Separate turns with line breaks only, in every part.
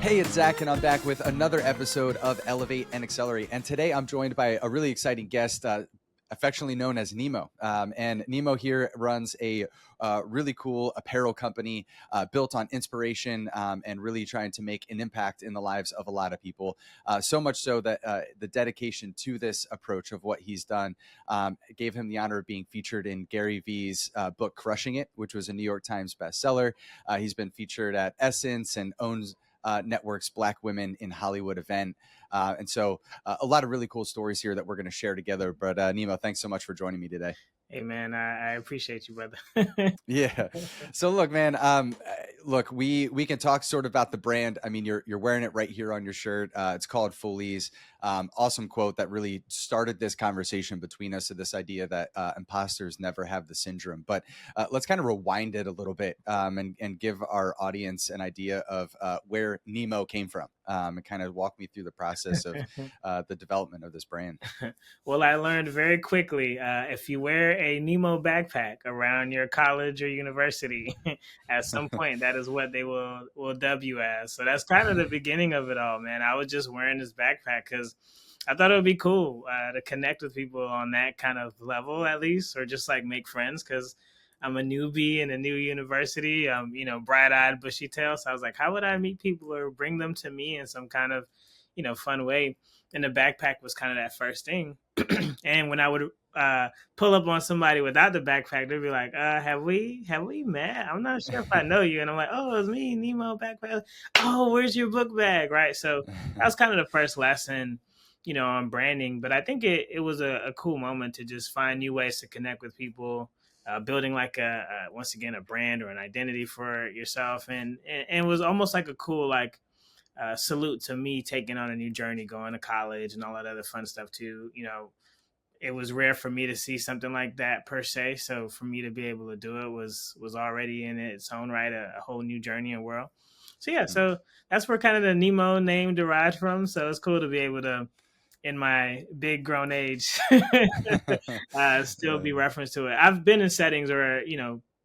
Hey, it's Zack, and I'm back with another episode of Elevate and Accelerate. And today I'm joined by a really exciting guest, affectionately known as Nemo. And Nemo here runs a really cool apparel company built on inspiration and really trying to make an impact in the lives of a lot of people. So much so that the dedication to this approach of what he's done gave him the honor of being featured in Gary Vee's book, Crushing It, which was a New York Times bestseller. He's been featured at Essence and owns Network's Black Women in Hollywood event. And so a lot of really cool stories here that we're going to share together. But Nemo, thanks so much for joining me today.
Hey, man, I appreciate you, brother.
Yeah. So look, man, look, we can talk sort of about the brand. I mean, you're wearing it right here on your shirt. It's called Foolies. Awesome quote that really started this conversation between us, of this idea that imposters never have the syndrome. But let's kind of rewind it a little bit and give our audience an idea of where Nemo came from and kind of walk me through the process of the development of this brand.
Well, I learned very quickly, if you wear a Nemo backpack around your college or university, at some point, that is what they will dub you as. So that's kind of the beginning of it all, man. I was just wearing this backpack because I thought it would be cool to connect with people on that kind of level, at least, or just like make friends, because I'm a newbie in a new university, bright-eyed, bushy-tailed. So I was like, how would I meet people or bring them to me in some kind of, fun way? And the backpack was kind of that first thing. And when I would pull up on somebody without the backpack, they'd be like, have we met? I'm not sure if I know you. And I'm like, oh, it's me, Nemo backpack. Oh, where's your book bag? Right. So that was kind of the first lesson, on branding. But I think it was a cool moment to just find new ways to connect with people, building like once again, a brand or an identity for yourself. And it was almost like a cool, like, salute to me taking on a new journey, going to college and all that other fun stuff too. It was rare for me to see something like that per se. So for me to be able to do it was already in its own right, a whole new journey and world. So yeah, so that's where kind of the Nemo name derived from. So it's cool to be able to, in my big grown age, still be referenced to it. I've been in settings where,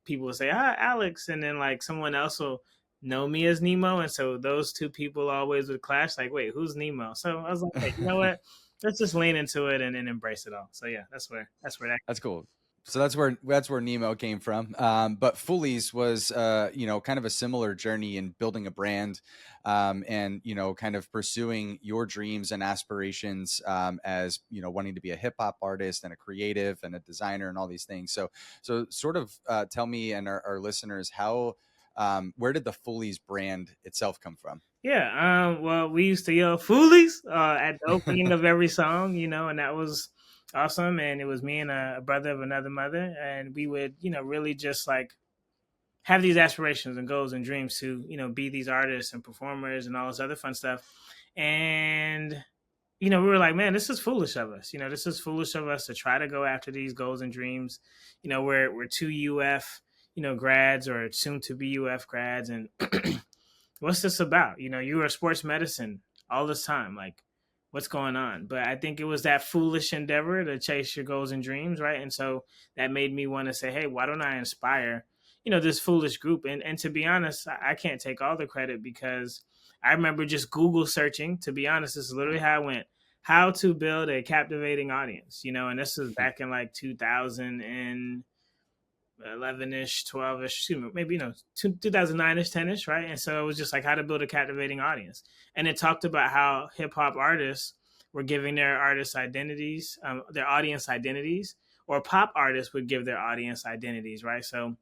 people will say, hi, Alex. And then like someone else will know me as Nemo. And so those two people always would clash. Like, wait, who's Nemo? So I was like, hey, you know what? Let's just lean into it and embrace it all. So yeah, that's where
That's cool. So that's where Nemo came from. But Foolies was, kind of a similar journey in building a brand, and kind of pursuing your dreams and aspirations as wanting to be a hip hop artist and a creative and a designer and all these things. So sort of tell me and our listeners how. Where did the Foolies brand itself come from?
Yeah, well, we used to yell "Foolies" at the opening of every song, and that was awesome. And it was me and a brother of another mother, and we would, really just like have these aspirations and goals and dreams to, be these artists and performers and all this other fun stuff. And we were like, man, this is foolish of us. This is foolish of us to try to go after these goals and dreams. We're two UF, grads or soon to be UF grads, and what's this about? You were sports medicine all this time. Like, what's going on? But I think it was that foolish endeavor to chase your goals and dreams, right? And so that made me want to say, hey, why don't I inspire, this foolish group? And to be honest, I can't take all the credit because I remember just Google searching. To be honest, this is literally how I went. How to build a captivating audience, and this was back in like 2011-ish, 12-ish, excuse me, maybe 2009-ish, 10-ish, right? And so it was just like how to build a captivating audience, and it talked about how hip-hop artists were giving their artists identities, their audience identities, or pop artists would give their audience identities, right? So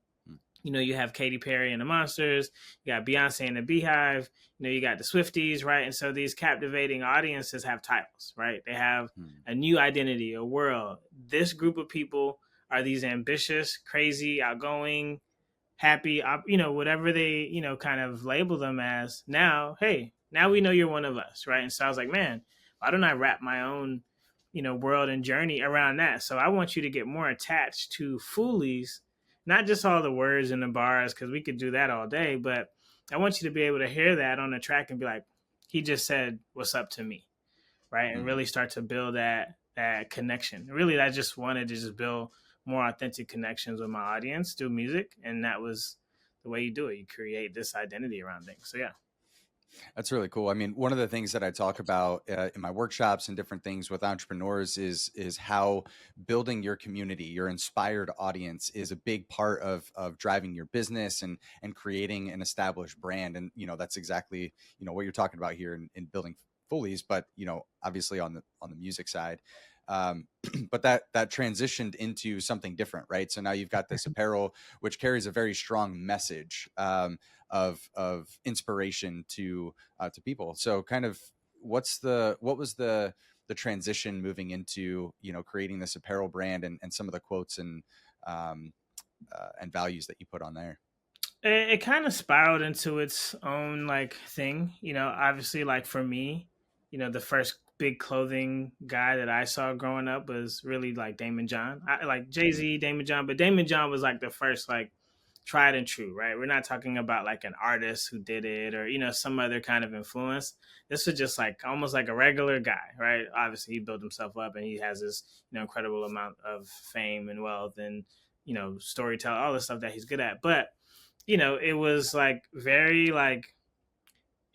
you have Katy Perry and the Monsters, you got Beyonce and the Beehive, you got the Swifties, right? And so these captivating audiences have titles, right? They have a new identity, a world. This group of people are these ambitious, crazy, outgoing, happy, whatever they, kind of label them as. Now, hey, now we know you're one of us, right? And so I was like, man, why don't I wrap my own, world and journey around that? So I want you to get more attached to Foolies, not just all the words and the bars, because we could do that all day, but I want you to be able to hear that on the track and be like, he just said, what's up to me, right? And really start to build that connection. Really, I just wanted to just build more authentic connections with my audience through music. And that was the way you do it. You create this identity around things. So, yeah.
That's really cool. I mean, one of the things that I talk about in my workshops and different things with entrepreneurs is how building your community, your inspired audience, is a big part of driving your business and creating an established brand. And that's exactly what you're talking about here in building Foolies, but obviously on the music side. Um, but that transitioned into something different, right? So now you've got this apparel, which carries a very strong message of inspiration to people. So kind of what was the transition moving into creating this apparel brand and some of the quotes um, and values that you put on there.
It kind of spiraled into its own like thing, obviously, like for me, the first big clothing guy that I saw growing up was really like Damon John. I like
Mm,
Jay-Z, Damon John, but Damon John was like the first like tried and true, right? We're not talking about like an artist who did it or some other kind of influence. This was just like almost like a regular guy, right? Obviously he built himself up and he has this incredible amount of fame and wealth and storytelling, all the stuff that he's good at. But it was like very like,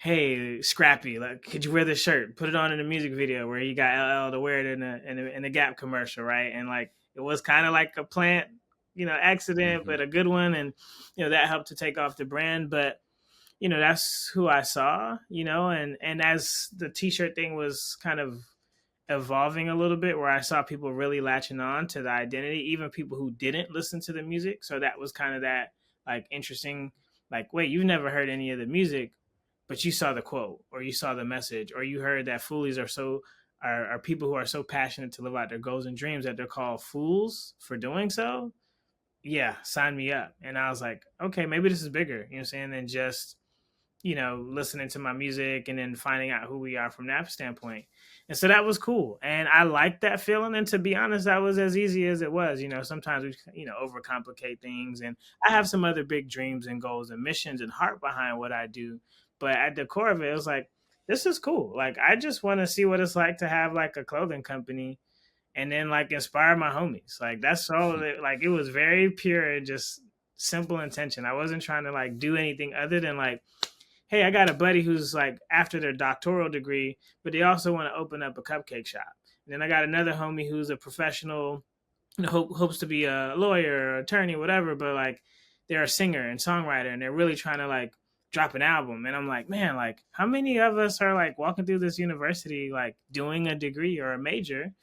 hey, Scrappy, like, could you wear this shirt? Put it on in a music video where he got LL to wear it in a Gap commercial, right? And like it was kind of like a plant, accident,
hmm
but a good one, and that helped to take off the brand. But that's who I saw, and as the T-shirt thing was kind of evolving a little bit, where I saw people really latching on to the identity, even people who didn't listen to the music. So that was kind of that like interesting, like, wait, you've never heard any of the music, but you saw the quote or you saw the message or you heard that foolies are people who are so passionate to live out their goals and dreams that they're called fools for doing so. Yeah, sign me up. And I was like, okay, maybe this is bigger, what I'm saying, than just listening to my music and then finding out who we are from that standpoint. And so that was cool. And I liked that feeling. And to be honest, that was as easy as it was. Sometimes we, overcomplicate things. And I have some other big dreams and goals and missions and heart behind what I do. But at the core of it, it was like, this is cool. Like, I just want to see what it's like to have like a clothing company and then like inspire my homies. Like, that's all. Like, it was very pure and just simple intention. I wasn't trying to like do anything other than like, hey, I got a buddy who's like after their doctoral degree, but they also want to open up a cupcake shop. And then I got another homie who's a professional, hopes to be a lawyer or attorney, whatever, but like they're a singer and songwriter and they're really trying to like drop an album. And I'm like, man, like how many of us are like walking through this university, like doing a degree or a major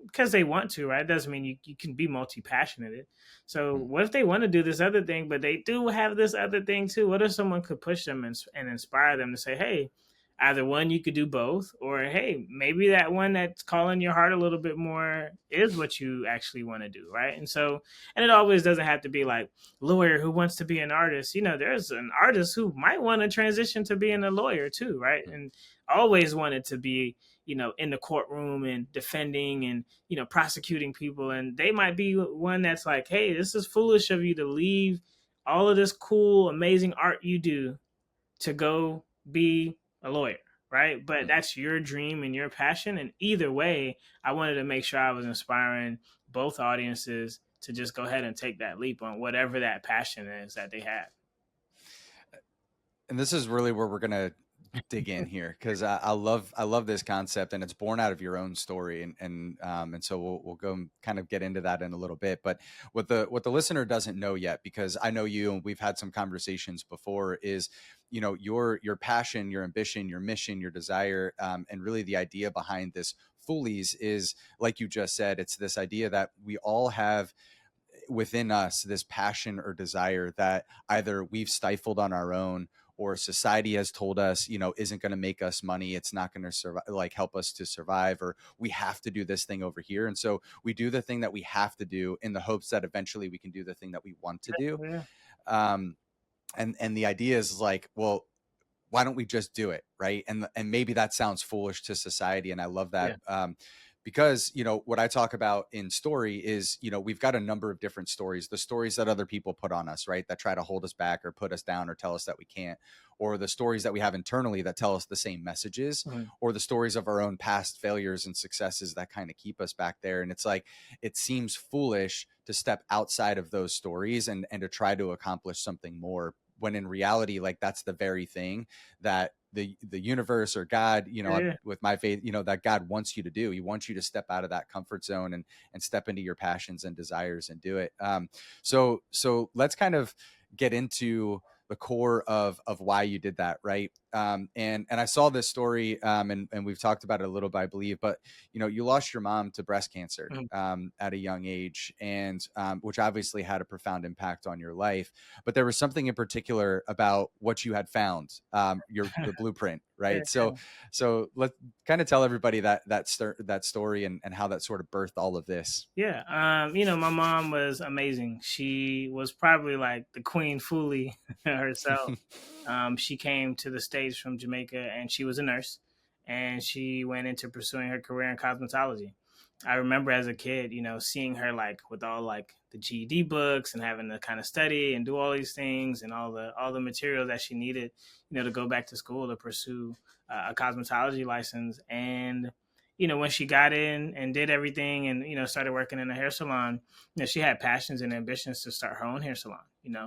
because they want to, right? It doesn't mean you can be multi-passionate. So what if they want to do this other thing, but they do have this other thing too? What if someone could push them and inspire them to say, hey, either one, you could do both, or hey, maybe that one that's calling your heart a little bit more is what you actually want to do, right? And so, and it always doesn't have to be like lawyer who wants to be an artist. There's an artist who might want to transition to being a lawyer too, right? And always wanted to be in the courtroom and defending and prosecuting people, and they might be one that's like, hey, this is foolish of you to leave all of this cool amazing art you do to go be a lawyer, right? But
hmm
that's your dream and your passion, and either way, I wanted to make sure I was inspiring both audiences to just go ahead and take that leap on whatever that passion is that they have.
And this is really where we're gonna dig in here because I love this concept and it's born out of your own story and so we'll go and kind of get into that in a little bit. But what the listener doesn't know yet, because I know you and we've had some conversations before, is your passion, your ambition, your mission, your desire, and really the idea behind this Foolies is, like you just said, it's this idea that we all have within us this passion or desire that either we've stifled on our own or society has told us isn't going to make us money, it's not going to survive, like help us to survive, or we have to do this thing over here, and so we do the thing that we have to do in the hopes that eventually we can do the thing that we want to do.
Yeah,
um and the idea is like, well, why don't we just do it, right? And maybe that sounds foolish to society, and I love that.
yeah.
Because what I talk about in story is we've got a number of different stories, the stories that other people put on us, right, that try to hold us back or put us down or tell us that we can't, or the stories that we have internally that tell us the same messages,
Mhm.
or the stories of our own past failures and successes that kind of keep us back there. And it's like, it seems foolish to step outside of those stories and to try to accomplish something more when in reality, like that's the very thing that the universe or God,
Yeah.
with my faith, that God wants you to do. He wants you to step out of that comfort zone and step into your passions and desires and do it. So let's kind of get into the core of why you did that, right? And I saw this story, and we've talked about it a little bit, I believe, but you lost your mom to breast cancer at a young age, and which obviously had a profound impact on your life. But there was something in particular about what you had found, the blueprint, right? So let's kind of tell everybody that story and how that sort of birthed all of this.
Yeah. My mom was amazing. She was probably like the Queen Foolie herself. She came to the States from Jamaica, and she was a nurse, and she went into pursuing her career in cosmetology. I remember as a kid, seeing her like with all like the GED books and having to kind of study and do all these things and all the material that she needed, to go back to school to pursue a cosmetology license. And when she got in and did everything and started working in a hair salon, she had passions and ambitions to start her own hair salon.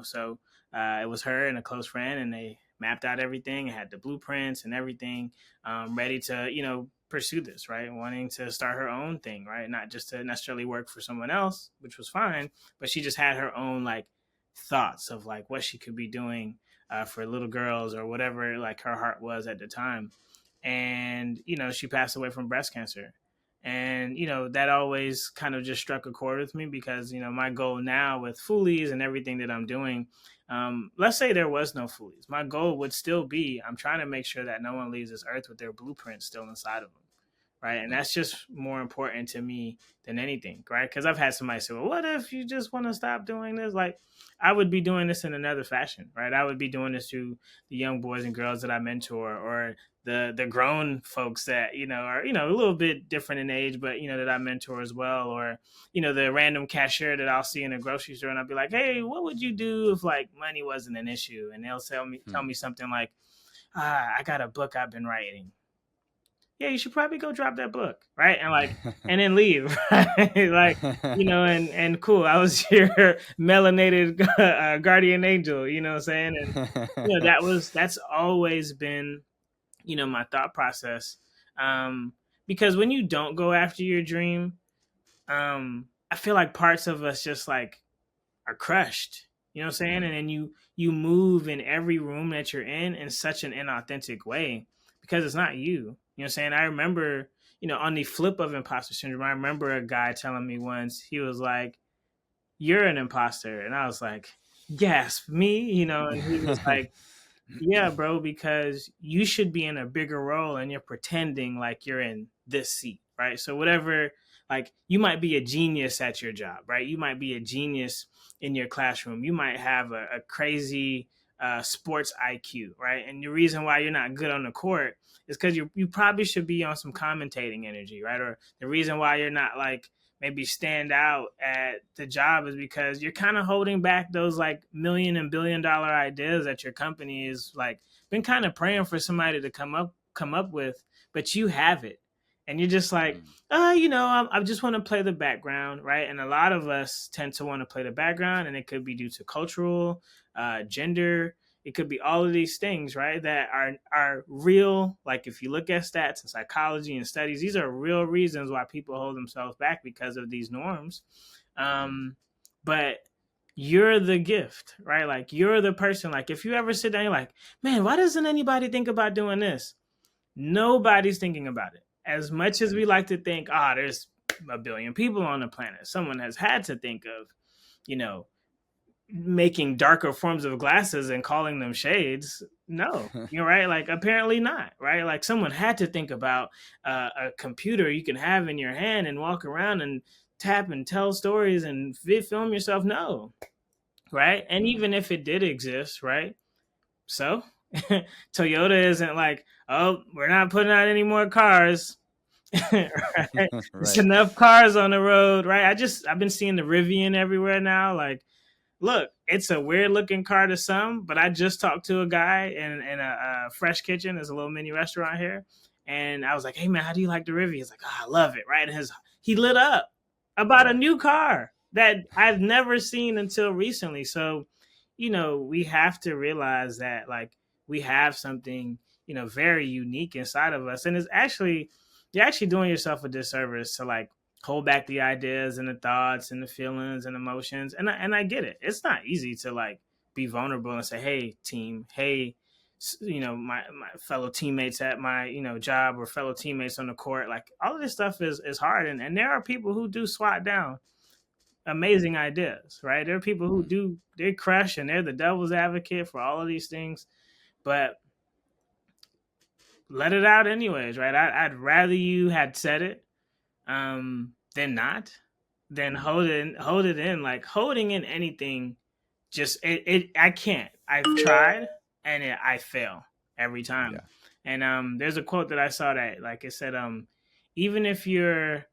So it was her and a close friend, and they mapped out everything and had the blueprints and everything ready to pursue this, right? Wanting to start her own thing, right? Not just to necessarily work for someone else, which was fine, but she just had her own like thoughts of like what she could be doing for little girls or whatever like her heart was at the time. And she passed away from breast cancer. And that always kind of just struck a chord with me, because my goal now with Foolies and everything that I'm doing, let's say there was no Foolies, my goal would still be, I'm trying to make sure that no one leaves this earth with their blueprint still inside of them, right? And that's just more important to me than anything, right? Because I've had somebody say, well, what if you just want to stop doing this? Like, I would be doing this in another fashion, right? I would be doing this to the young boys and girls that I mentor, or the grown folks that are a little bit different in age, but that I mentor as well, or the random cashier that I'll see in a grocery store, and I'll be like, hey, what would you do if like money wasn't an issue? And they'll tell me something like, I got a book I've been writing. Yeah, you should probably go drop that book, right? And like, and then leave, right? Like, and cool. I was your melanated guardian angel, you know what I'm saying? And that's always been, my thought process. Because when you don't go after your dream, I feel like parts of us just like are crushed, you know what I'm saying? And then you move in every room that you're in such an inauthentic way, because it's not you. You know what I'm saying? I remember, on the flip of imposter syndrome, I remember a guy telling me once, he was like, you're an imposter. And I was like, gasp, me? And he was like, yeah, bro, because you should be in a bigger role and you're pretending like you're in this seat, right? So whatever, like you might be a genius at your job, right? You might be a genius in your classroom. You might have a crazy sports IQ, right? And the reason why you're not good on the court is because you probably should be on some commentating energy, right? Or the reason why you're not like maybe stand out at the job is because you're kind of holding back those like $1 and $1 billion ideas that your company is like been kind of praying for somebody to come up with, but you have it. And you're just like, I just want to play the background, right? And a lot of us tend to want to play the background, and it could be due to cultural, gender. It could be all of these things, right? That are real. Like if you look at stats and psychology and studies, these are real reasons why people hold themselves back because of these norms. But you're the gift, right? Like you're the person. Like if you ever sit down, you're like, man, why doesn't anybody think about doing this? Nobody's thinking about it. As much as we like to think, there's 1 billion people on the planet, someone has had to think of, making darker forms of glasses and calling them shades. No, you're right. Like apparently not, right? Like someone had to think about a computer you can have in your hand and walk around and tap and tell stories and film yourself. No, right? And even if it did exist, right? So Toyota isn't like, oh, we're not putting out any more cars. Right?
Right.
There's enough cars on the road, right? I've been seeing the Rivian everywhere now. Like, look, it's a weird looking car to some, but I just talked to a guy in a Fresh Kitchen. There's a little mini restaurant here. And I was like, hey man, how do you like the Rivian? He's like, I love it, right? And he lit up about a new car that I've never seen until recently. So, we have to realize that like we have something, very unique inside of us. And you're actually doing yourself a disservice to like hold back the ideas and the thoughts and the feelings and emotions. And I get it. It's not easy to like be vulnerable and say, hey, team, hey, my fellow teammates at my, job, or fellow teammates on the court. Like all of this stuff is hard. And there are people who do swat down amazing ideas, right? There are people who they crush and they're the devil's advocate for all of these things, but let it out anyways, right? I'd rather you had said it than not, than hold it in. Like holding in anything, just I can't. I've tried and I fail every time.
Yeah.
And there's a quote that I saw that like it said, even if your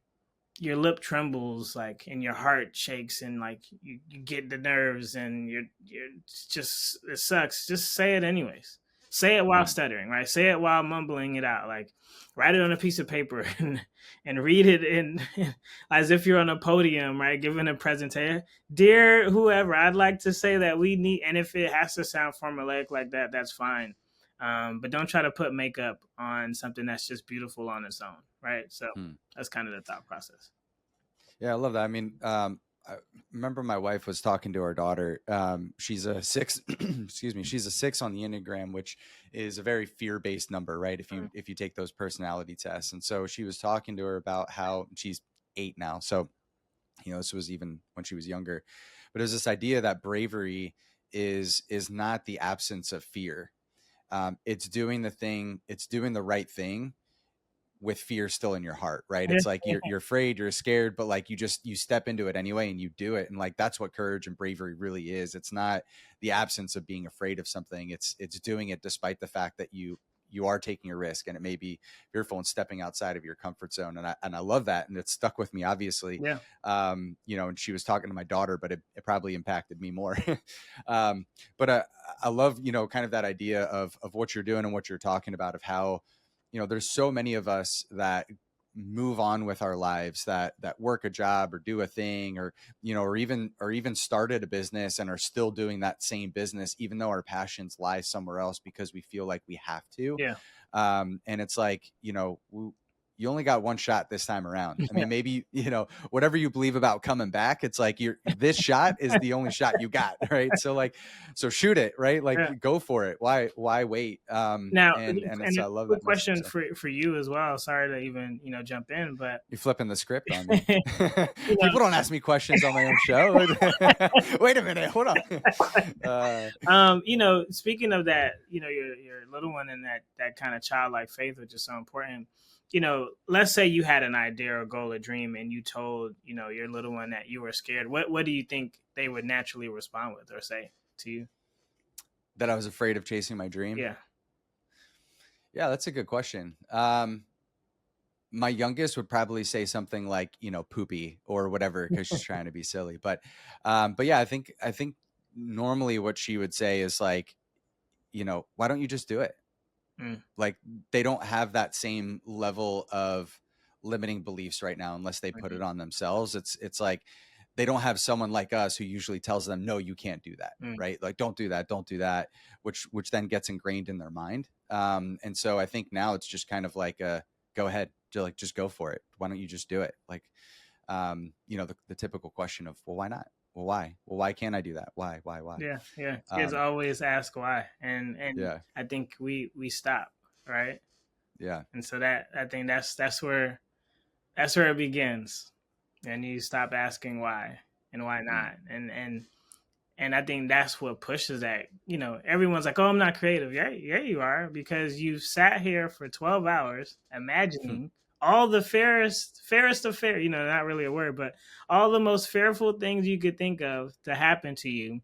lip trembles like and your heart shakes and like you get the nerves and you're just, it sucks, just say it anyways. Say it while stuttering, right? Say it while mumbling it out. Like write it on a piece of paper and read it in as if you're on a podium, right? Giving a presentation. Dear whoever, I'd like to say that we need, and if it has to sound formulaic like that, that's fine. But don't try to put makeup on something that's just beautiful on its own, right? So that's kind of the thought process.
Yeah, I love that. I mean, I remember my wife was talking to her daughter. She's a 6, excuse me. She's a 6 on the Enneagram, which is a very fear-based number, right? If you take those personality tests. And so she was talking to her about how she's 8 now. So, this was even when she was younger, but it was this idea that bravery is not the absence of fear. It's doing the right thing with fear still in your heart, right? It's like you're afraid, you're scared, but like you step into it anyway and you do it. And like that's what courage and bravery really is. It's not the absence of being afraid of something. It's doing it despite the fact that you are taking a risk, and it may be fearful and stepping outside of your comfort zone. And I love that, and it stuck with me, obviously.
Yeah.
And she was talking to my daughter, but it probably impacted me more. But I love kind of that idea of what you're doing and what you're talking about, of how there's so many of us that move on with our lives, that work a job or do a thing, or or even started a business and are still doing that same business, even though our passions lie somewhere else because we feel like we have to.
Yeah.
And it's like, you only got one shot this time around. I mean, maybe, whatever you believe about coming back, it's like this shot is the only shot you got. Right. So shoot it, right? Like go for it. Why wait?
Now,
and
it's,
I love
quick
that
question
message,
for you as well. Sorry to even, jump in, but
you're flipping the script on me. People don't ask me questions on my own show. Wait a minute. Hold
on. Speaking of that, your little one and that kind of childlike faith, which is so important. Let's say you had an idea or goal or dream and you told, your little one that you were scared. What do you think they would naturally respond with or say to you?
That I was afraid of chasing my dream?
Yeah.
Yeah, that's a good question. My youngest would probably say something like, poopy or whatever, because she's trying to be silly. But yeah, I think normally what she would say is like, why don't you just do it? Like they don't have that same level of limiting beliefs right now unless they put it on themselves. It's like they don't have someone like us who usually tells them, no, you can't do that. Right. Like, don't do that, which then gets ingrained in their mind. And so I think now it's just kind of like go ahead, just go for it. Why don't you just do it? Like, the typical question of, well, why not? Well, why? Well, why can't I do that? Why?
Yeah. Kids always ask why, and
yeah.
I think we stop, right?
Yeah.
And so that I think that's where it begins, and you stop asking why and why not, and I think that's what pushes that. Everyone's like, "Oh, I'm not creative." Yeah, you are, because you've sat here for 12 hours imagining all the fairest of fair, not really a word, but all the most fearful things you could think of to happen to you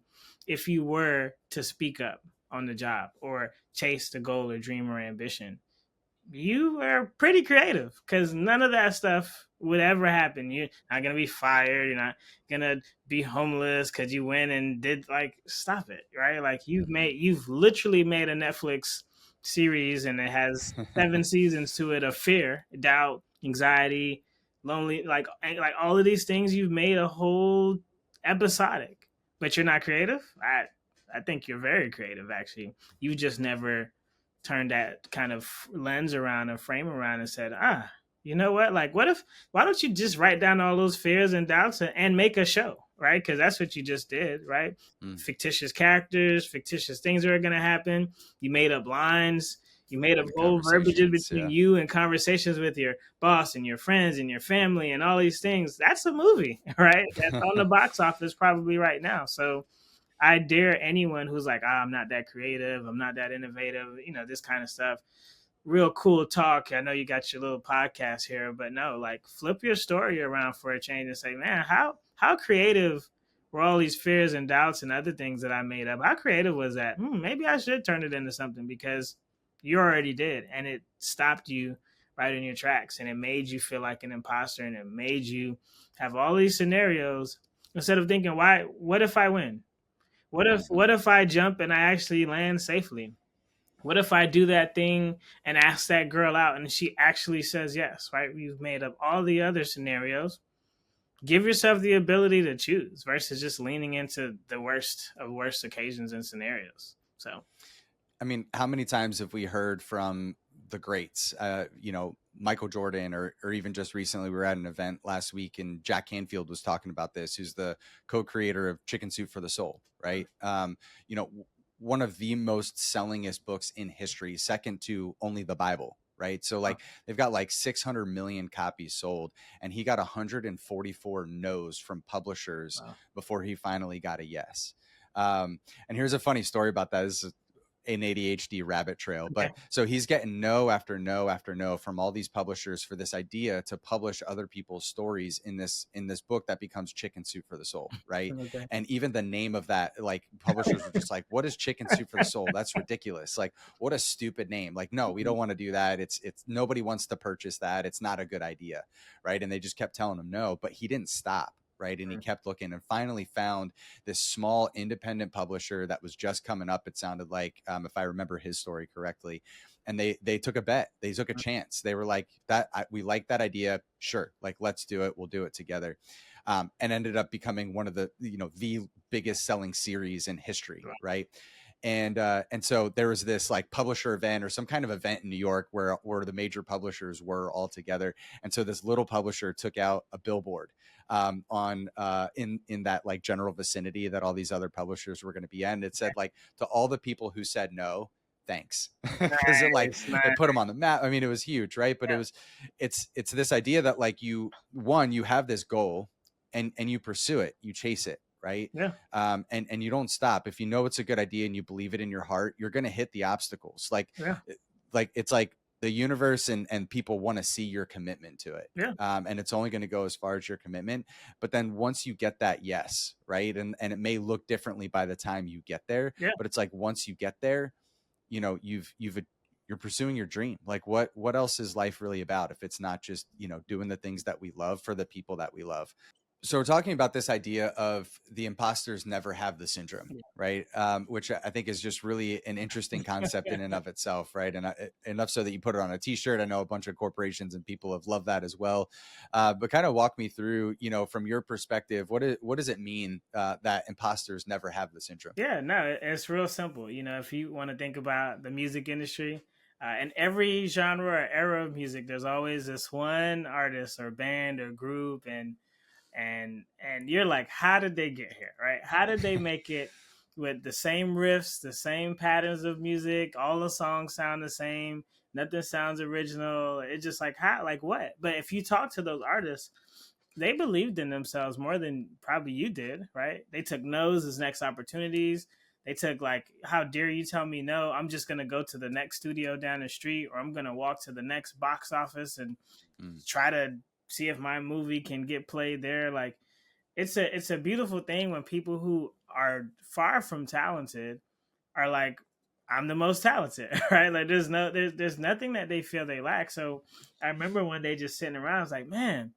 if you were to speak up on the job or chase the goal or dream or ambition. You are pretty creative, because none of that stuff would ever happen. You're not going to be fired. You're not going to be homeless because you went and did, like, stop it, right? Like you've literally made a Netflix series, and it has 7 seasons to it, of fear, doubt, anxiety, lonely, like all of these things. You've made a whole episodic, but you're not creative. I think you're very creative, actually. You just never turned that kind of lens around and frame around and said, you know what? Like, why don't you just write down all those fears and doubts and make a show, right? Because that's what you just did, right?
Mm,
Fictitious characters, fictitious things that are going to happen. You made up lines. You made up
and
whole verbiages
conversations.
between
Yeah.
you and conversations with your boss and your friends and your family and all these things. That's a movie, right? That's on the box office probably right now. So I dare anyone who's like, I'm not that creative, I'm not that innovative, this kind of stuff. Real cool talk. I know you got your little podcast here, but no, like flip your story around for a change and say, man, how creative were all these fears and doubts and other things that I made up? How creative was that? Maybe I should turn it into something, because you already did, and it stopped you right in your tracks, and it made you feel like an imposter, and it made you have all these scenarios instead of thinking, why? What if I win?
Mhm.
What if I jump and I actually land safely? What if I do that thing and ask that girl out and she actually says yes, right? You've made up all the other scenarios. Give yourself the ability to choose versus just leaning into the worst of worst occasions and scenarios. So,
I mean, how many times have we heard from the greats, Michael Jordan, or even just recently, we were at an event last week and Jack Canfield was talking about this, who's the co-creator of Chicken Soup for the Soul, right? One of the most sellingest books in history, second to only the Bible, right? So like they've got like 600 million copies sold, and he got 144 no's from publishers
wow.
before he finally got a yes. And here's a funny story about that. This is an ADHD rabbit trail.
Okay.
But so he's getting no after no after no from all these publishers for this idea to publish other people's stories in this book that becomes Chicken Soup for the Soul, right?
Okay.
And even the name of that, like publishers were just like, "What is Chicken Soup for the Soul? That's ridiculous! Like, what a stupid name! Like, no, we don't want to do that. It's nobody wants to purchase that. It's not a good idea, right?" And they just kept telling him no, but he didn't stop. Right. And he kept looking and finally found this small independent publisher that was just coming up. It sounded like, if I remember his story correctly, and they took a bet. They took a chance. They were like, we like that idea. Sure. Like, let's do it. We'll do it together. And ended up becoming one of the biggest selling series in history. Right. And so there was this like publisher event or some kind of event in New York where the major publishers were all together. And so this little publisher took out a billboard in that like general vicinity that all these other publishers were going to be in. It said like, to all the people who said no, thanks. Because
Nice.
it
Nice.
put them on the map. I mean, it was huge, right? But
Yeah.
it's this idea that like you have this goal and you pursue it, you chase it, right?
Yeah.
And you don't stop. If you know it's a good idea and you believe it in your heart, you're going to hit the obstacles.
Yeah.
Like it's like the universe and people want to see your commitment to it.
Yeah.
And it's only going to go as far as your commitment. But then once you get that yes, right, and it may look differently by the time you get there,
Yeah.
but it's like once you get there, you're pursuing your dream. Like what else is life really about if it's not just doing the things that we love for the people that we love? So we're talking about this idea of the imposters never have the syndrome, right? Which I think is just really an interesting concept in and of itself, right? And enough so that you put it on a T-shirt. I know a bunch of corporations and people have loved that as well. But kind of walk me through, from your perspective, what does it mean that imposters never have the syndrome?
Yeah, no, it's real simple. If you want to think about the music industry, in every genre or era of music, there's always this one artist or band or group, and you're like, how did they get here, right? How did they make it with the same riffs, the same patterns of music, all the songs sound the same, nothing sounds original? It's just like, how, like what? But if you talk to those artists, they believed in themselves more than probably you did, right? They took no's as next opportunities. They took like, how dare you tell me no? I'm just gonna go to the next studio down the street, or I'm gonna walk to the next box office and try to see if my movie can get played there. Like it's a beautiful thing when people who are far from talented are like, I'm the most talented, right? Like there's nothing that they feel they lack. So I remember when they just sitting around, I was like, man,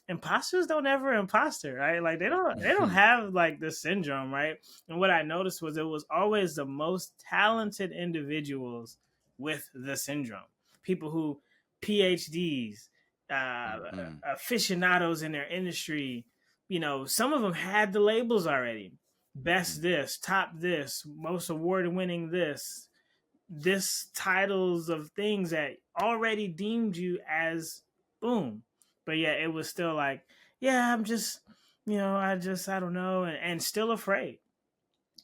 imposters don't ever imposter, right? Like they don't have like the syndrome, right? And what I noticed was it was always the most talented individuals with the syndrome. People who PhDs, aficionados in their industry, some of them had the labels already. best this, top this, most award winning this titles of things that already deemed you as boom. But yeah, it was still like, yeah, I'm just, I don't know, and still afraid,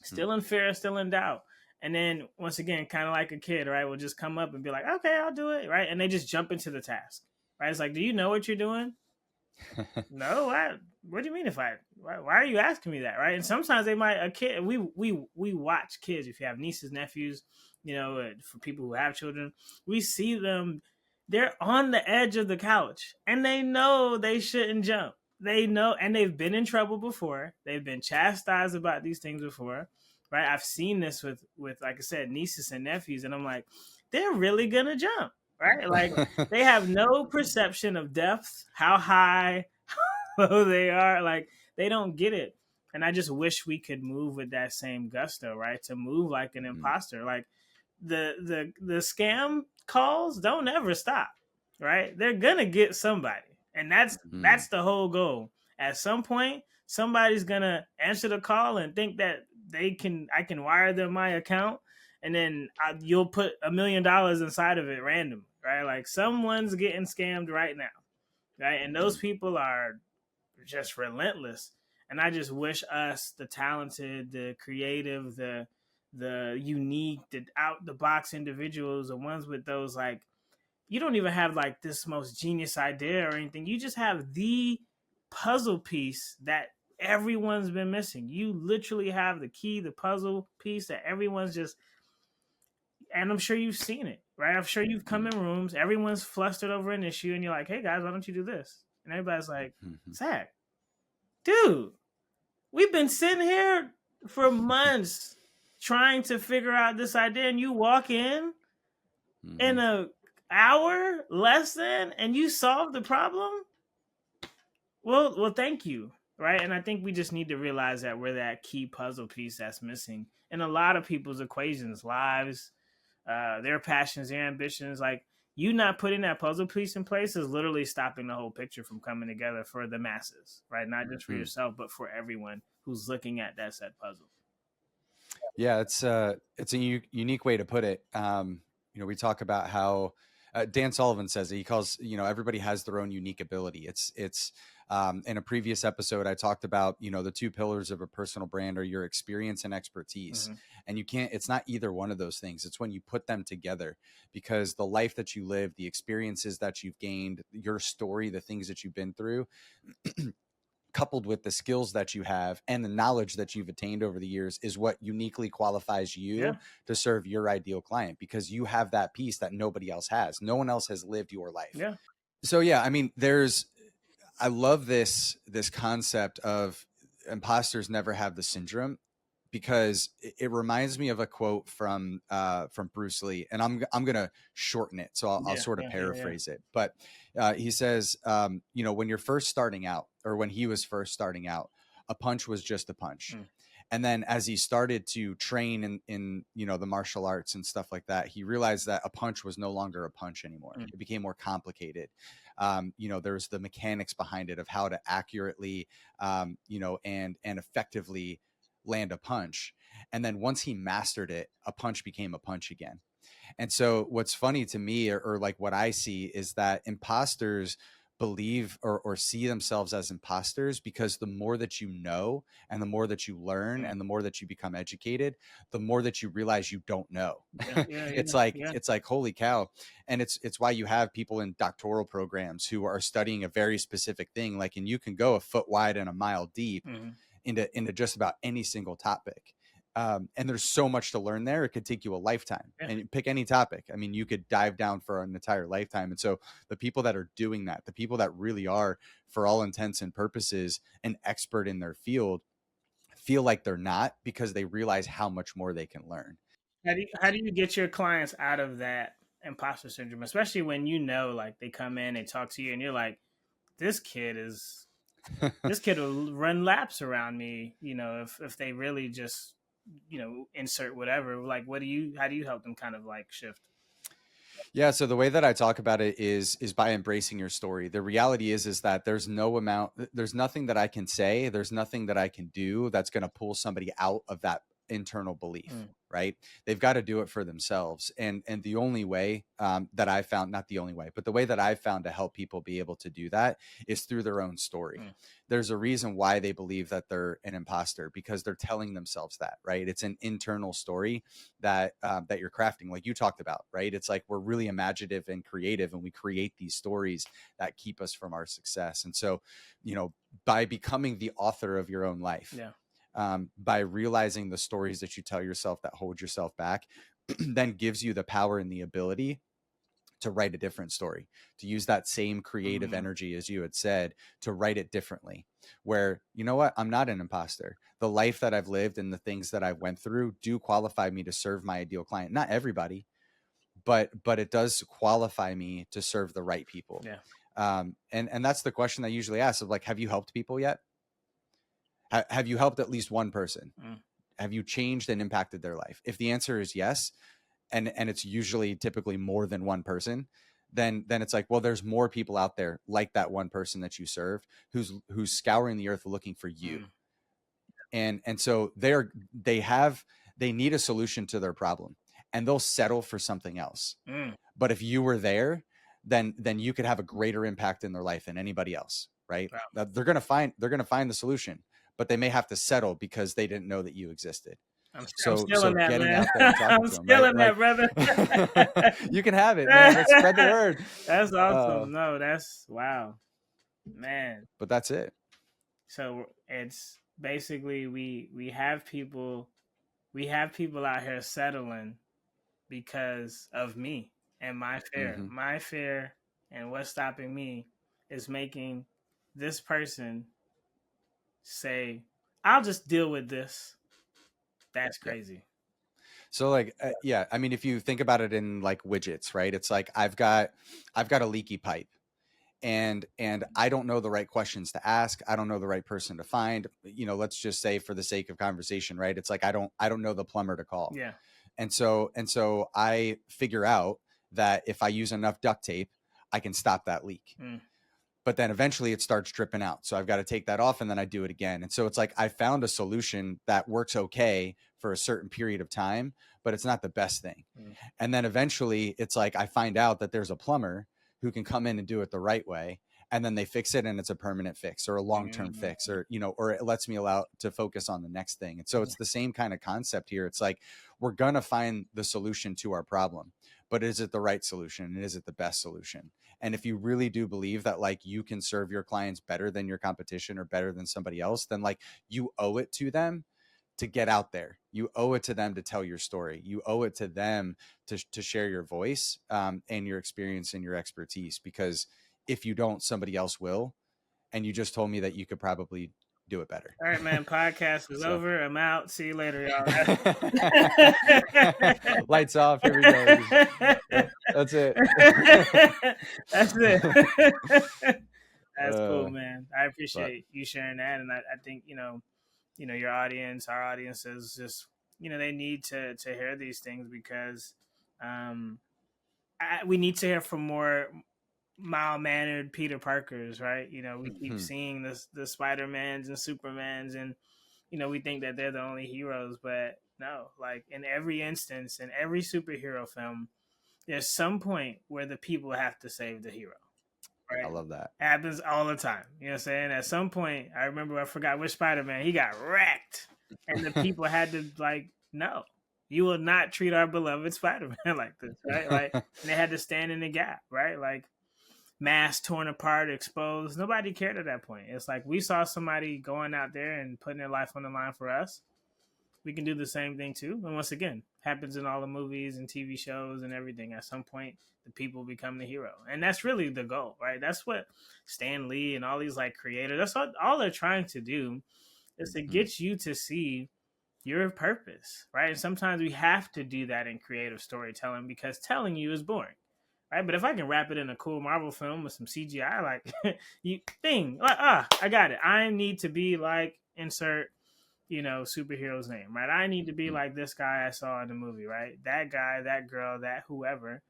still in fear, still in doubt. And then once again, kind of like a kid, right, will just come up and be like, okay, I'll do it, right? And they just jump into the task, right? It's like, do you know what you're doing? No, what do you mean if why are you asking me that, right? And sometimes they might, a kid, we watch kids, if you have nieces, nephews, for people who have children, we see them, they're on the edge of the couch and they know they shouldn't jump. They know, and they've been in trouble before. They've been chastised about these things before, right? I've seen this with like I said, nieces and nephews, and I'm like, they're really gonna jump, right? Like they have no perception of depth, how high, how low they are. Like they don't get it. And I just wish we could move with that same gusto, right? To move like an imposter. Like the scam calls don't ever stop, right? They're gonna get somebody. And that's the whole goal. At some point, somebody's gonna answer the call and think that I can wire them my account, and then you'll put $1 million inside of it random, right? Like someone's getting scammed right now, right? And those people are just relentless. And I just wish us, the talented, the creative, the unique, the out the box individuals, the ones with those, like, you don't even have like this most genius idea or anything. You just have the puzzle piece that everyone's been missing. You literally have the key, the puzzle piece that everyone's just, and I'm sure you've seen it, right? I'm sure you've come in rooms, everyone's flustered over an issue, and you're like, hey guys, why don't you do this? And everybody's like, Zack, dude, we've been sitting here for months trying to figure out this idea, and you walk in a hour less than, and you solve the problem. Well, thank you, right? And I think we just need to realize that we're that key puzzle piece that's missing in a lot of people's equations, lives, their passions, their ambitions. Like, you not putting that puzzle piece in place is literally stopping the whole picture from coming together for the masses, right? Not just for yourself, but for everyone who's looking at that said puzzle.
Yeah, it's a unique way to put it. We talk about how Dan Sullivan says it. He calls, everybody has their own unique ability. It's in a previous episode, I talked about, the two pillars of a personal brand are your experience and expertise. And it's not either one of those things. It's when you put them together, because the life that you live, the experiences that you've gained, your story, the things that you've been through, coupled with the skills that you have and the knowledge that you've attained over the years, is what uniquely qualifies you to serve your ideal client, because you have that piece that nobody else has. No one else has lived your life.
Yeah.
So yeah, I mean, I love this concept of imposters never have the syndrome, because it reminds me of a quote from Bruce Lee, and I'm gonna shorten it, so I'll sort of paraphrase it. But he says, when you're first starting out, or when he was first starting out, a punch was just a punch. And then as he started to train in the martial arts and stuff like that, he realized that a punch was no longer a punch anymore. It became more complicated. There's the mechanics behind it of how to accurately, and effectively land a punch. And then once he mastered it, a punch became a punch again. And so what's funny to me, or like what I see, is that imposters believe or see themselves as imposters because the more that you know, and the more that you learn, and the more that you become educated, the more that you realize you don't know. It's like, holy cow. And it's why you have people in doctoral programs who are studying a very specific thing, like, and you can go a foot wide and a mile deep into just about any single topic. And there's so much to learn there. It could take you a lifetime. And you pick any topic. I mean, you could dive down for an entire lifetime. And so the people that are doing that, the people that really are, for all intents and purposes, an expert in their field, feel like they're not, because they realize how much more they can learn.
How do you get your clients out of that imposter syndrome, especially when like they come in, they talk to you, and you're like, this kid will run laps around me, if they really just insert whatever. Like, how do you help them kind of like shift?
Yeah, so the way that I talk about it is by embracing your story. The reality is that there's nothing that I can say, there's nothing that I can do that's going to pull somebody out of that internal belief,
Mm,
right? They've got to do it for themselves. And the only way that I found, not the only way, but the way that I've found to help people be able to do that is through their own story.
mm,
There's a reason why they believe that they're an imposter, because they're telling themselves that, right? It's an internal story that you're crafting, like you talked about, right? It's like we're really imaginative and creative, and we create these stories that keep us from our success. And so, by becoming the author of your own life,
yeah.
by realizing the stories that you tell yourself that hold yourself back, then gives you the power and the ability to write a different story, to use that same creative
Mm,
energy, as you had said, to write it differently. Where, you know what, I'm not an imposter. The life that I've lived and the things that I've went through do qualify me to serve my ideal client. Not everybody, but it does qualify me to serve the right people.
yeah.
And that's the question I usually ask, of like, have you helped people yet? Have you helped at least one person?
Mm,
Have you changed and impacted their life? If the answer is yes, and it's usually typically more than one person, then it's like, well, there's more people out there like that one person that you served, who's scouring the earth looking for you.
mm,
And so they need a solution to their problem, and they'll settle for something else.
mm.
But if you were there, then you could have a greater impact in their life than anybody else, right?
Wow.
They're gonna find the solution, but they may have to settle because they didn't know that you existed.
I'm
So
stealing that,
getting
man.
out there and talking
I'm
to them, right?
stealing that,
Like,
brother.
you can have it, man. Let's spread the word.
That's
Uh,
awesome. No, that's wow, man.
but that's it.
So it's basically we have people out here settling because of me and my fear.
Hmm.
My fear and what's stopping me is making this person say, "I'll just deal with this." That's
Yeah.
crazy.
So like, yeah, I mean, if you think about it in like widgets, right? It's like I've got a leaky pipe, and I don't know the right questions to ask. I don't know the right person to find. Let's just say, for the sake of conversation, right? It's like I don't know the plumber to call.
Yeah.
And so I figure out that if I use enough duct tape, I can stop that leak.
Mm,
But then eventually it starts dripping out. So I've got to take that off, and then I do it again. And so it's like I found a solution that works okay for a certain period of time, but it's not the best thing.
mm,
And then eventually it's like I find out that there's a plumber who can come in and do it the right way. And then they fix it, and it's a permanent fix or a long-term
mm,
fix, or it lets me allow to focus on the next thing. And so it's the same kind of concept here. It's like, we're going to find the solution to our problem, but is it the right solution? And is it the best solution? And if you really do believe that like you can serve your clients better than your competition or better than somebody else, then like you owe it to them to get out there. You owe it to them to tell your story. You owe it to them to share your voice, and your experience and your expertise, because if you don't, somebody else will. And you just told me that you could probably do it better.
All right, man. Podcast is
So
over. I'm out. See you later, y'all.
lights off. Here we go. That's it.
That's it. That's cool,
uh,
man. I
but
appreciate you sharing that, and I think your audience, our audience is just they need to hear these things because um, we need to hear from more mild mannered Peter Parkers, right? We keep
mhm.
seeing the Spider-Mans and Supermans, and we think that they're the only heroes, but no, like in every instance, in every superhero film, there's some point where the people have to save the hero,
I
right?
love that.
Happens all the time. You know what I'm saying? At some point, I forgot which Spider-Man, he got wrecked. And the people had to like, no, you will not treat our beloved Spider-Man like this, right? Like, and they had to stand in the gap, right? Like, mask torn apart, exposed. Nobody cared at that point. It's like we saw somebody going out there and putting their life on the line for us. We can do the same thing too. And once again, happens in all the movies and TV shows and everything. At some point, the people become the hero, and that's really the goal, right? That's what Stan Lee and all these like creators. That's all they're trying to do is to
Mhm.
get you to see your purpose, right? And sometimes we have to do that in creative storytelling because telling you is boring, right? But if I can wrap it in a cool Marvel film with some CGI, like like I got it. I need to be like insert superhero's name, right? I need to be
Mhm.
like this guy I saw in the movie, right? That guy, that girl, that whoever,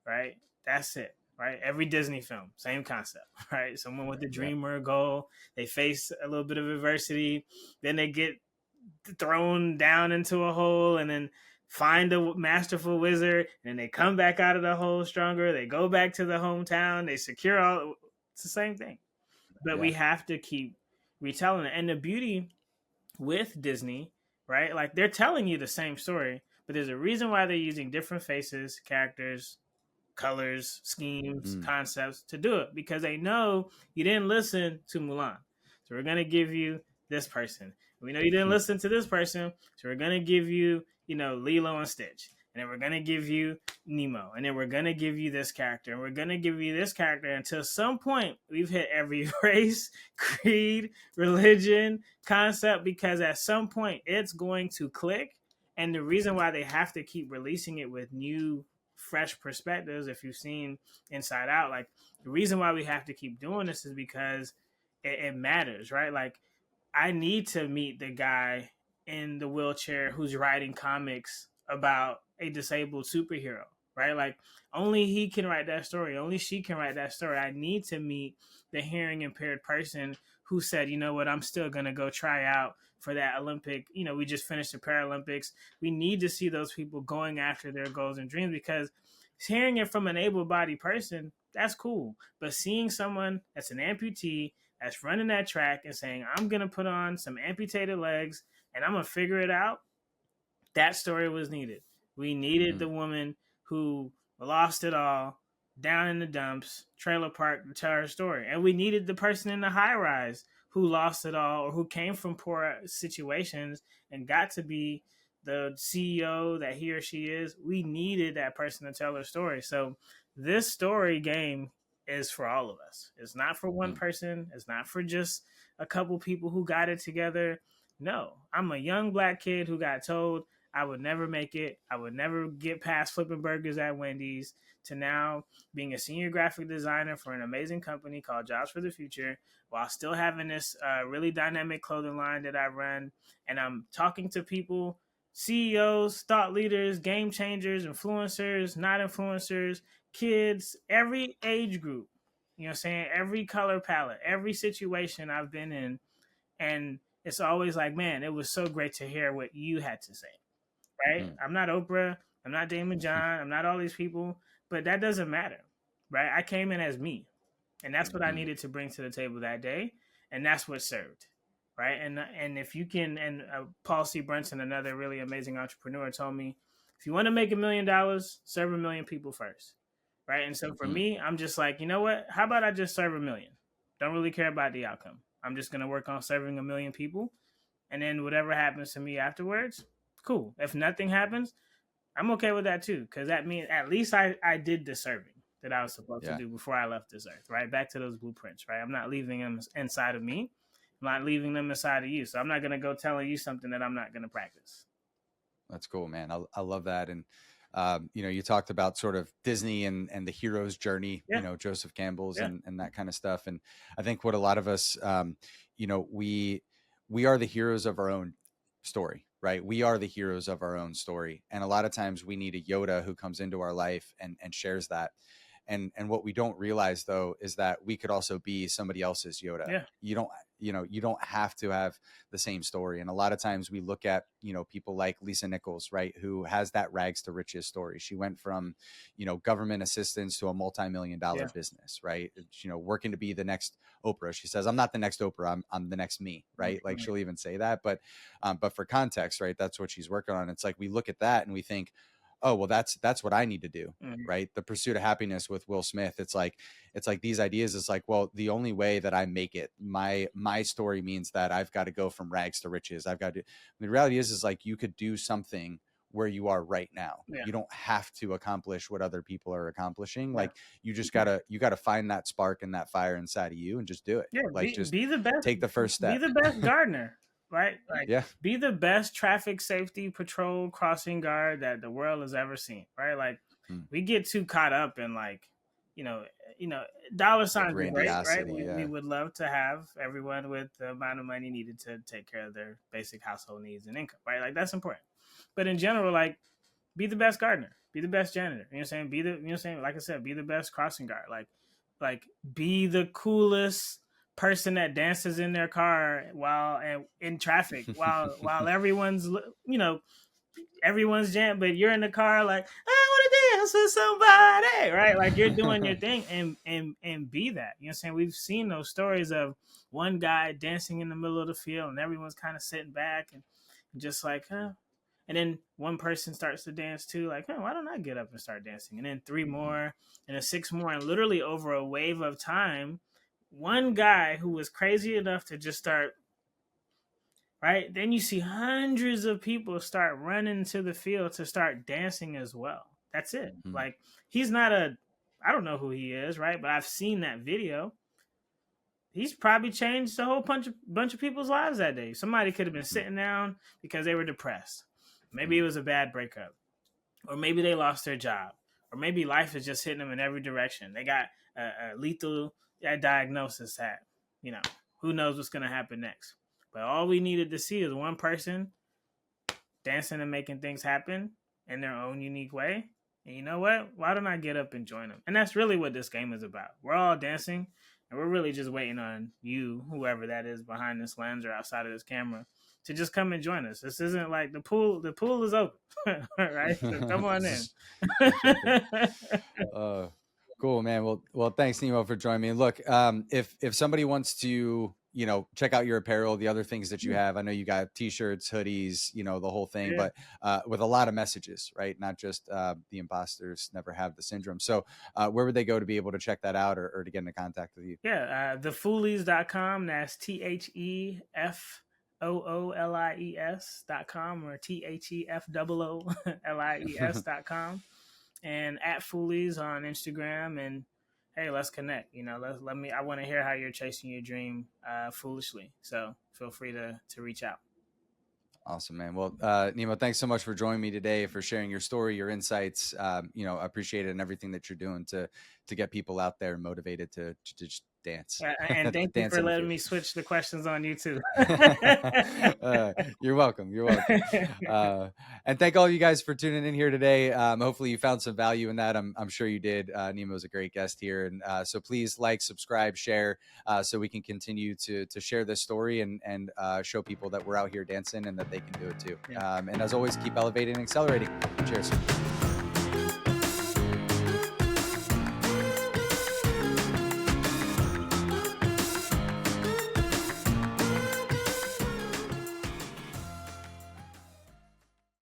right? That's it, right? Every Disney film, same concept, right? Someone with a
Yeah.
dream or a goal, they face a little bit of adversity, then they get thrown down into a hole, and then find a masterful wizard, and they come back out of the hole stronger. They go back to the hometown, they secure all. It's the same thing, but we
Yeah.
have to keep retelling it. And the beauty with Disney, right? Like they're telling you the same story, but there's a reason why they're using different faces, characters, colors, schemes,
Mm.
concepts to do it, because they know you didn't listen to Mulan. So we're gonna give you this person. We know you didn't listen to this person, so we're gonna give you, Lilo and Stitch, and then we're gonna give you Nemo, and then we're gonna give you this character, and we're gonna give you this character until some point we've hit every race, creed, religion, concept, because at some point it's going to click. And the reason why they have to keep releasing it with new fresh perspectives, if you've seen Inside Out, like the reason why we have to keep doing this is because it matters, right? Like I need to meet the guy in the wheelchair who's writing comics about a disabled superhero, right? Like only he can write that story, only she can write that story. I need to meet the hearing impaired person who said, you know what, I'm still gonna go try out for that Olympic. We just finished the Paralympics. We need to see those people going after their goals and dreams, because hearing it from an able-bodied person, that's cool. But seeing someone that's an amputee that's running that track and saying, I'm going to put on some amputated legs and I'm going to figure it out, that story was needed. We needed the woman who lost it all, down in the dumps, trailer park, to tell her story. And we needed the person in the high rise who lost it all, or who came from poor situations and got to be the CEO that he or she is. We needed that person to tell her story. So this story game is for all of us. It's not for one person. It's not for just a couple people who got it together. No, I'm a young black kid who got told I would never make it. I would never get past flipping burgers at Wendy's, to now being a senior graphic designer for an amazing company called Jobs for the Future, while still having this really dynamic clothing line that I run. And I'm talking to people, CEOs, thought leaders, game changers, influencers, not influencers, kids, every age group, you know what I'm saying? Every color palette, every situation I've been in. And it's always like, man, it was so great to hear what you had to say, right? I'm not Oprah. I'm not Damon John. I'm not all these people, but that doesn't matter, right? I came in as me, and that's what I needed to bring to the table that day, and that's what served, right? And if you can, and Paul C. Brunson, another really amazing entrepreneur, told me, if you want to make $1,000,000, serve 1,000,000 people first, right? And so for me, I'm just like, you know what? How about I just serve 1,000,000? Don't really care about the outcome. I'm just gonna work on serving 1,000,000 people, and then whatever happens to me afterwards, cool. If nothing happens, I'm okay with that too, because that means at least I did the serving that I was supposed to do before I left this earth, right? Back to those blueprints, right? I'm not leaving them inside of me. I'm not leaving them inside of you. So I'm not going to go telling you something that I'm not going to practice.
That's cool, man. I love that. And, you talked about sort of Disney and the hero's journey, Joseph Campbell's and that kind of stuff. And I think what a lot of us, we are the heroes of our own story, right? We are the heroes of our own story. And a lot of times we need a Yoda who comes into our life and shares that. And what we don't realize though, is that we could also be somebody else's Yoda.
Yeah.
You don't have to have the same story. And a lot of times we look at, people like Lisa Nichols, right, who has that rags to riches story. She went from, government assistance to a multi-million-dollar business, right? Working to be the next Oprah. She says, I'm not the next Oprah. I'm the next me, right? Like she'll even say that. But for context, right, that's what she's working on. It's like we look at that and we think, oh, well, that's what I need to do. Right. The Pursuit of Happiness with Will Smith. It's like these ideas. It's like, well, the only way that I make it, my story means that I've got to go from rags to riches. I've got to, the reality is like, you could do something where you are right now. You don't have to accomplish what other people are accomplishing. Like you just gotta find that spark and that fire inside of you and just do it. Like just
be the best,
take the first step.
Be the best gardener. Right? Like, be the best traffic safety patrol crossing guard that the world has ever seen. Right? Like, we get too caught up in like, dollar signs are great, right? We would love to have everyone with the amount of money needed to take care of their basic household needs and income, right? Like that's important. But in general, like be the best gardener, be the best janitor. You know what I'm saying? Be the, you know what I'm saying? Like I said, be the best crossing guard. Like be the coolest person that dances in their car while and in traffic while everyone's, you know, everyone's jam, but you're in the car like, I want to dance with somebody, right? Like you're doing your thing, and be that. You know what I'm saying? We've seen those stories of one guy dancing in the middle of the field and everyone's kind of sitting back and just like, huh. And then one person starts to dance too, like, huh, why don't I get up and start dancing? And then three more, and then six more, and literally over a wave of time, one guy who was crazy enough to just start, right? Then you see hundreds of people start running to the field to start dancing as well. That's it.
Mm-hmm.
Like he's not a, I don't know who he is, right? But I've seen that video. He's probably changed a whole bunch of people's lives that day. Somebody could have been sitting down because they were depressed. Maybe it was a bad breakup, or maybe they lost their job, or maybe life is just hitting them in every direction. They got a lethal diagnosis that, you know, who knows what's going to happen next. But all we needed to see is one person dancing and making things happen in their own unique way. And you know what? Why don't I get up and join them? And that's really what this game is about. We're all dancing, and we're really just waiting on you, whoever that is behind this lens or outside of this camera, to just come and join us. This isn't like the pool. The pool is open, right? So come on in.
Cool, man. Well, thanks, Nemo, for joining me. Look, if somebody wants to, you know, check out your apparel, the other things that you have, I know you got t-shirts, hoodies, you know, the whole thing, but with a lot of messages, right? Not just the imposters never have the syndrome. So where would they go to be able to check that out, or to get into contact with you?
Yeah, thefoolies.com. That's TheFoolies.com, or TheFoolies.com. And at Foolies on Instagram. And hey, let's connect. You know, let me. I want to hear how you're chasing your dream foolishly. So feel free to reach out.
Awesome, man. Well, Nemo, thanks so much for joining me today, for sharing your story, your insights. You know, I appreciate it, and everything that you're doing to get people out there motivated to just dance.
And thank you for letting me switch the questions on you too.
You're welcome. You're welcome. And thank all you guys for tuning in here today. Hopefully you found some value in that. I'm sure you did. Nemo's a great guest here. And so please like, subscribe, share, so we can continue to share this story and show people that we're out here dancing and that they can do it too. And as always, keep elevating and accelerating. Cheers.